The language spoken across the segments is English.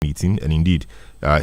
meeting, and indeed,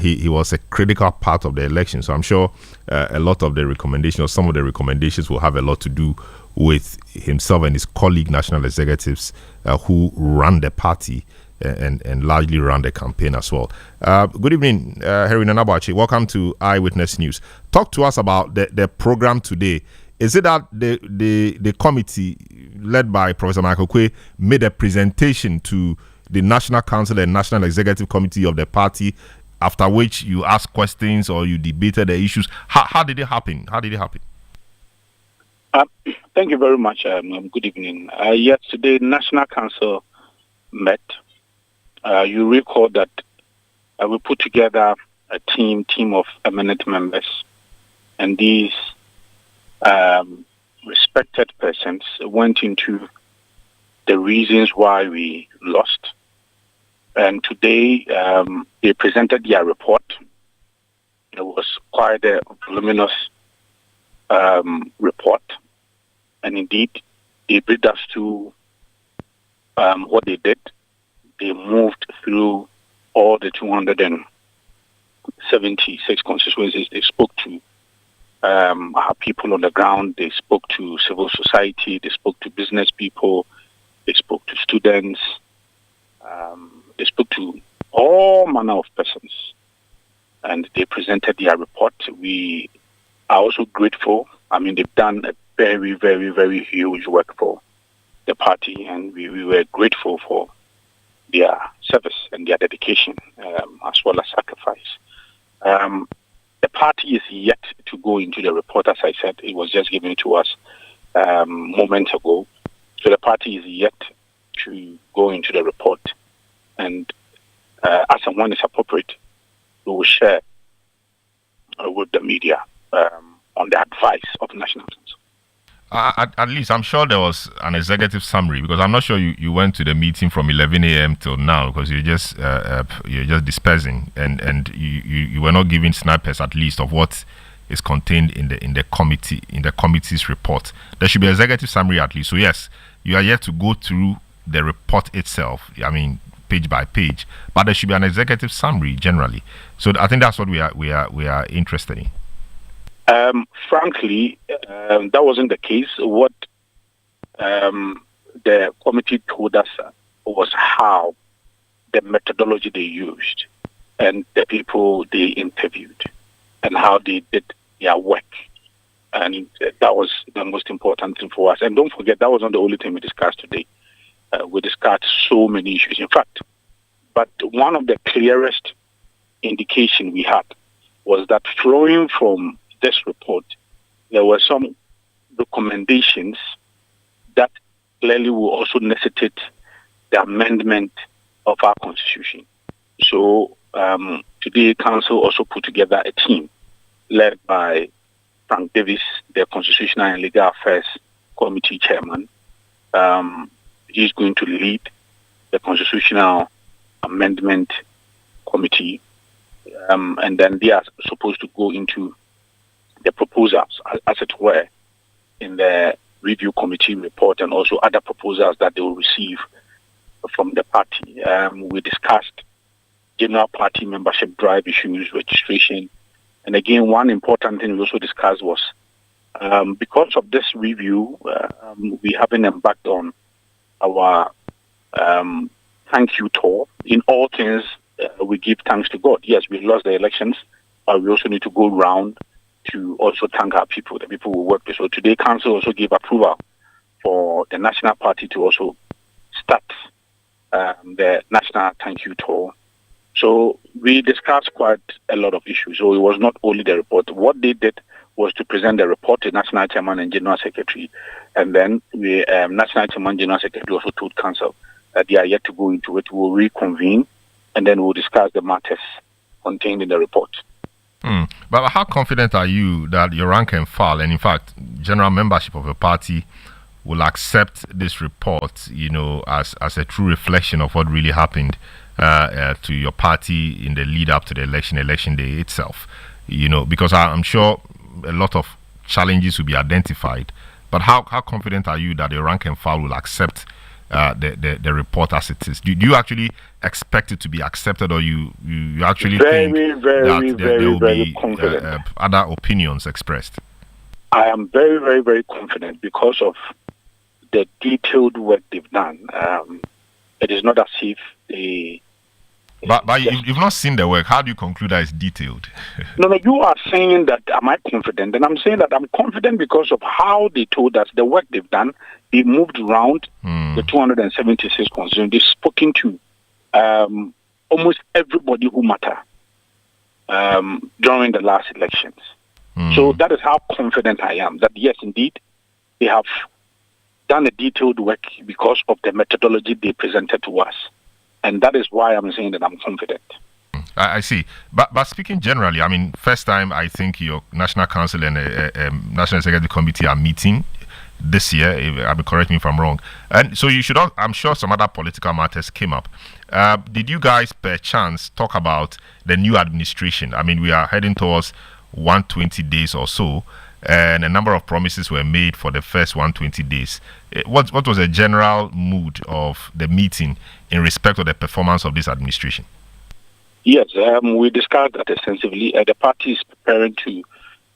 he was a critical part of the election. So I'm sure a lot of the recommendations, or some of the recommendations, will have a lot to do with himself and his colleague national executives who run the party and largely run the campaign as well. Good evening, Harry Nanabachi. Welcome to Eyewitness News. Talk to us about the program today. Is it that the committee led by Professor Michael Quay made a presentation to the National Council and National Executive Committee of the party, after which you asked questions or you debated the issues? How did it happen? Thank you very much. Good evening. Yes, today National Council met. You recall that we put together a team of eminent members, and these respected persons went into the reasons why we lost. And today they presented their report. It was quite a voluminous report. And indeed, they briefed us to what they did. They moved through all the 276 constituencies. They spoke to our people on the ground. They spoke to civil society. They spoke to business people. They spoke to students. They spoke to all manner of persons. And they presented their report. We are also grateful. I mean, they've done a very, very, very huge work for the party. And we were grateful for their service and their dedication, as well as sacrifice. The party is yet to go into the report. As I said, it was just given to us moments ago. So the party is yet to go into the report. And as and when it's appropriate, we will share with the media on the advice of National Council. At least I'm sure there was an executive summary, because I'm not sure you went to the meeting from 11 a.m. till now, because you're just dispersing and you were not giving snipers at least of what is contained in the committee's report. There should be an executive summary at least. So yes, you are yet to go through the report itself. I mean, page by page, but there should be an executive summary generally. So I think that's what we are interested in. Frankly, that wasn't the case. What the committee told us was how the methodology they used and the people they interviewed and how they did their work. And that was the most important thing for us. And don't forget, that wasn't the only thing we discussed today. We discussed so many issues, in fact. But one of the clearest indication we had was that flowing from this report, there were some recommendations that clearly will also necessitate the amendment of our constitution. So today, Council also put together a team led by Frank Davis, the Constitutional and Legal Affairs Committee Chairman. He's going to lead the Constitutional Amendment Committee, and then they are supposed to go into the proposals, as it were, in the review committee report, and also other proposals that they will receive from the party. We discussed general party membership drive issues, registration, and again, one important thing we also discussed was because of this review, we haven't embarked on our thank you tour. In all things, we give thanks to God. Yes, we lost the elections, but we also need to go round to also thank our people, the people who work with. So today, Council also gave approval for the National Party to also start the National Thank You Tour. So we discussed quite a lot of issues. So it was not only the report. What they did was to present the report to National Chairman and General Secretary. And then National Chairman and General Secretary also told Council that they are yet to go into it. We'll reconvene, and then we'll discuss the matters contained in the report. But how confident are you that your rank and file, and in fact, general membership of the party, will accept this report, as a true reflection of what really happened to your party in the lead up to the election day itself? Because I'm sure a lot of challenges will be identified. But how confident are you that your rank and file will accept the report as it is? Do you actually expect it to be accepted, or you actually very, think very, that there will very be confident. other opinions expressed? I am very, very, very confident because of the detailed work they've done. It is not as if they... But you've not seen the work. How do you conclude that it's detailed? No, you are saying that am I confident? And I'm saying that I'm confident because of how they told us the work they've done. They moved around the 276 constituents. They've spoken to almost everybody who matter during the last elections. So that is how confident I am that yes, indeed, they have done a detailed work because of the methodology they presented to us. And that is why I'm saying that I'm confident. I see. But speaking generally, I mean, first time I think your National Council and National Executive Committee are meeting this year. Correct me if I'm wrong. And so you should. I'm sure some other political matters came up. Did you guys, per chance, talk about the new administration? I mean, we are heading towards 120 days or so, and a number of promises were made for the first 120 days. What was the general mood of the meeting in respect of the performance of this administration? Yes, we discussed that extensively. The party is preparing to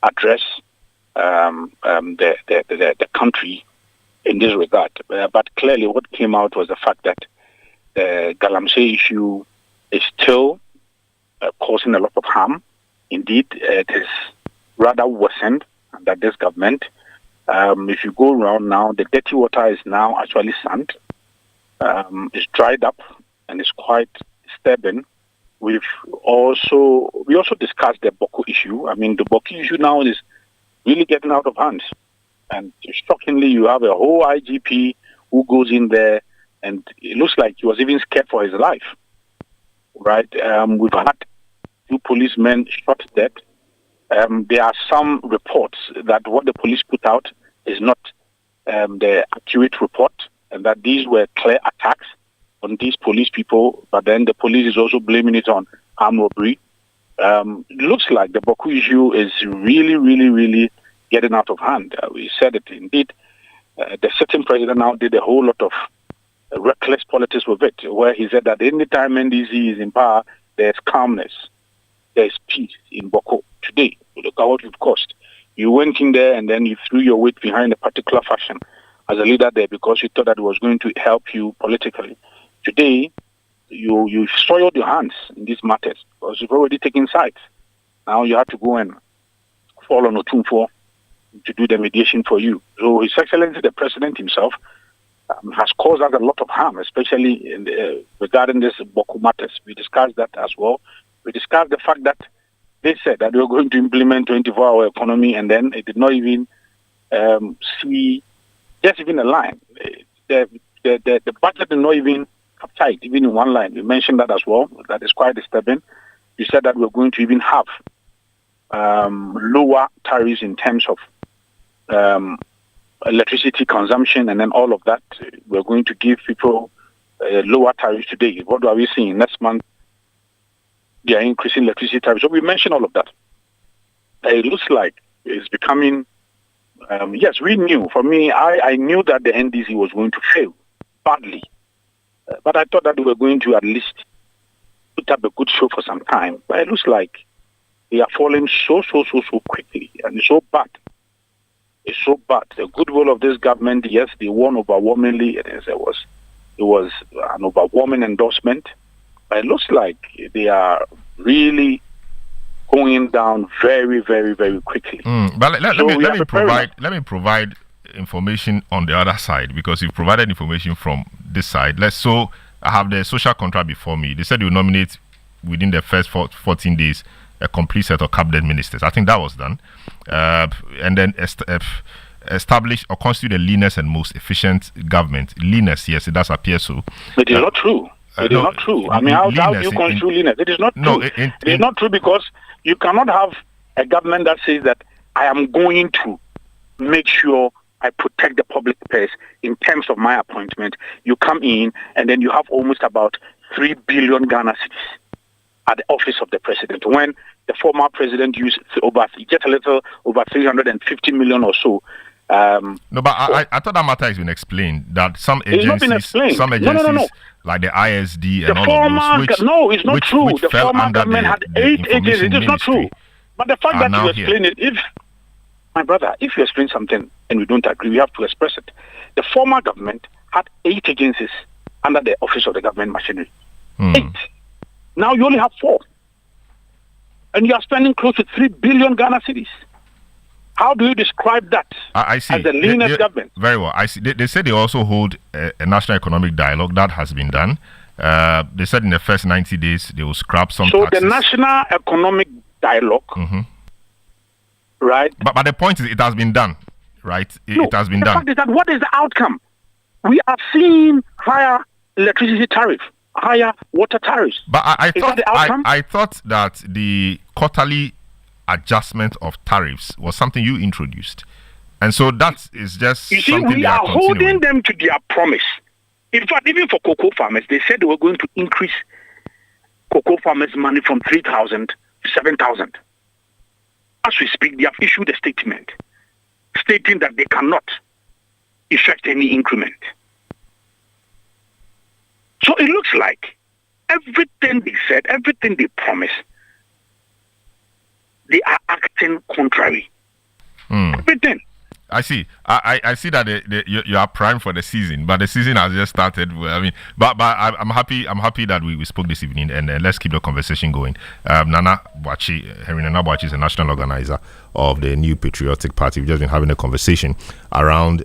address the country in this regard. But clearly what came out was the fact that the Galamsey issue is still causing a lot of harm. Indeed, it is rather worsened under this government. If you go around now, the dirty water is now actually sand. It's dried up and it's quite disturbing. We also discussed the Boko issue. I mean, the Boko issue now is really getting out of hand. And shockingly, you have a whole IGP who goes in there, and it looks like he was even scared for his life. Right? We've had 2 policemen shot dead. There are some reports that what the police put out is not the accurate report, and that these were clear attacks on these police people, but then the police is also blaming it on armed robbery. It looks like the Boko issue is really, really, really getting out of hand. We said it indeed. The sitting president now did a whole lot of reckless politics with it, where he said that any time NDC is in power, there's calmness, there's peace in Boko. Today, look at what you've cost. You went in there and then you threw your weight behind a particular faction as a leader there because you thought that it was going to help you politically. Today, you soiled your hands in these matters because you've already taken sides. Now you have to go and fall on Otumfuo to do the mediation for you. So His Excellency the President himself has caused us a lot of harm, especially regarding this Boko matters. We discussed that as well. We discussed the fact that they said that they were going to implement 24-hour economy, and then it did not even see just even a line. The budget did not even capture it, even in one line. We mentioned that as well. That is quite disturbing. You said that we're going to even have lower tariffs in terms of electricity consumption, and then all of that. We're going to give people lower tariffs today. What are we seeing? Next month, they are increasing electricity tariffs. So we mentioned all of that. It looks like it's becoming... yes, we knew. For me, I knew that the NDC was going to fail badly. But I thought that we were going to at least put up a good show for some time. But it looks like they are falling so quickly. And it's so bad. It's so bad. The goodwill of this government, yes, they won overwhelmingly. It was an overwhelming endorsement. But it looks like they are really going down very, very, very quickly. But let me provide information on the other side, because you've provided information from this side. I have the social contract before me. They said you nominate within the first 14 days a complete set of cabinet ministers. I think that was done, and then establish or constitute the leanest and most efficient government. Leanest, yes, it does appear so. It is not true. It is not true. I mean, how do you constitute leanest? It is not true. No, it is not true, because you cannot have a government that says that I am going to make sure I protect the public purse in terms of my appointment. You come in and then you have almost about 3 billion Ghana cedis at the office of the president, when the former president used just a little over 350 million or so No, but I thought that matter has been explained. That some It's not been agencies, explained. some No. agencies like the ISD and The all former, of those, no, it's not which true. The fell former under government had the 8 agencies. information It is not true. ministry, But the fact are that now you explain it, if my brother, if you explain something and we don't agree, we have to express it. The former government had 8 agencies under the office of the government machinery. 8. Now you only have 4. And you are spending close to 3 billion Ghana cedis. How do you describe that I see. as the leanest government? Very well. I see. They said they also hold a national economic dialogue. That has been done. They said in the first 90 days they will scrap some taxes. The national economic dialogue, right? But the point is, it has been done, right? It has been done. The fact is that what is the outcome? We are seeing higher electricity tariff, higher water tariffs. But I Is thought that the outcome? I thought that the quarterly adjustment of tariffs was something you introduced, and so that is just you see, something we they are holding continuing. them to their promise. In fact, even for cocoa farmers, they said they were going to increase cocoa farmers' money from 3,000 to 7,000. As we speak, they have issued a statement stating that they cannot effect any increment. So it looks like everything they said, everything they promised, they are acting contrary. Everything. I see. I see that you are primed for the season, but the season has just started. I mean, but I'm happy. I'm happy that we spoke this evening, and let's keep the conversation going. Nana Boakye, Henry Nana Boakye is the national organizer of the New Patriotic Party. We've just been having a conversation around